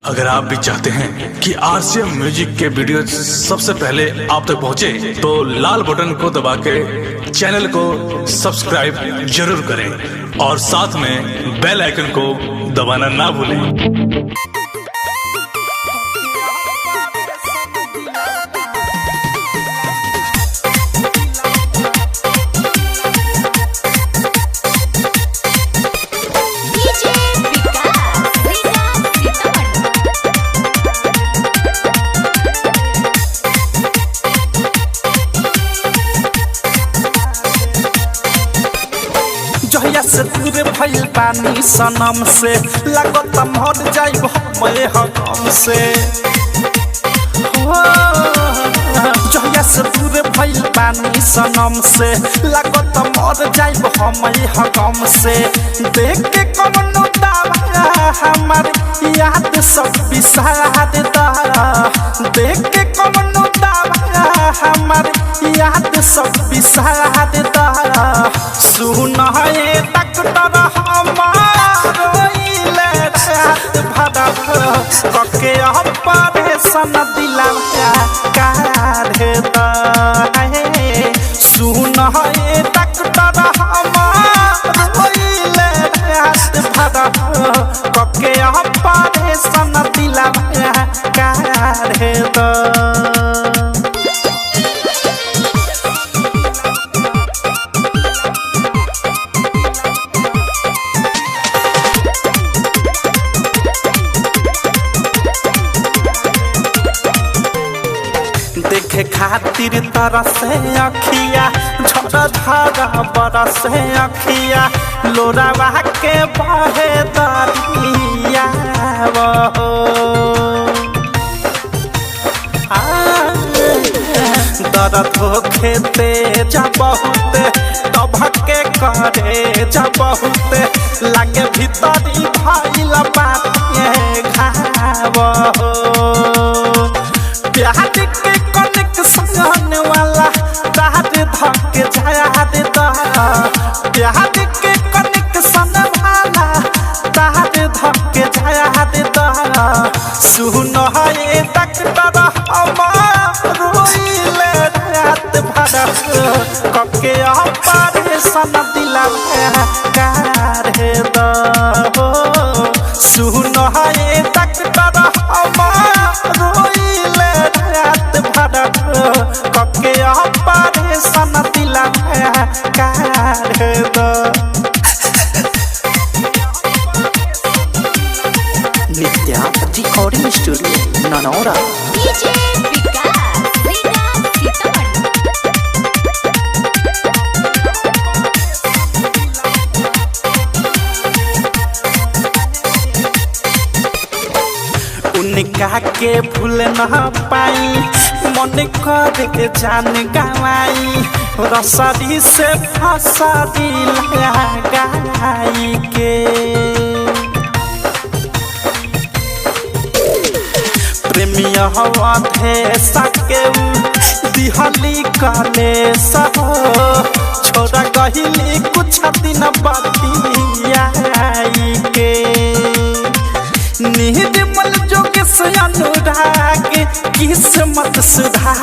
अगर आप भी चाहते हैं कि आरसीएम म्यूजिक के वीडियो सबसे पहले आप तक पहुंचे, तो लाल बटन को दबा के चैनल को सब्सक्राइब जरूर करें और साथ में बेल आइकन को दबाना ना भूलें। जहिया से दूर भइल पानी सनम से लागत मर जाइब मैं हम से जहिया से दूर भइल पानी सनम से लागत मर जाइब हम से देख के कौनो दावा हमार याद सब बिसार दा देख के कौनो दावा हमार याद सब बिसार दा सुन हे डॉक्टर हमार रोइले रात भर कके ऑपरेशन दिला काढ़े दा सुन हे डॉक्टर हमार रोइले रात भर कके ऑपरेशन दिला काढ़े दा। देखे खातिर तरस अखिया झरझर बरस अखिया लोरावा के बहे दरिया दर्द होखे तेज बहुत तभके करे बहुत लागे भीतरी भइल बाटे घाव प्यार के कनेक्शन वाला तार धके जाया दे दा प्यार के कनेक्शन वाला तार धके जाया दे दा सुन हे डॉक्टर हमार रोइले रात भर कके ऑपरेशन दिला काढ़े दा सुन हे डॉक्टर हमार रोइले रात भर कके ऑपरेशन दिला काढ़े दा। नित्या रिकॉर्डिंग स्टूडियो ननौरा। उनका के भूल न पाई मन कर के जान गवाई रसरी से फसरी लगाई के प्रेमिया हवा थे सके दिहली काले सहो छोड़ा गहिली कुछ दिन बतियाई के निर्मल जोग से अनुराग किस्मत सुधार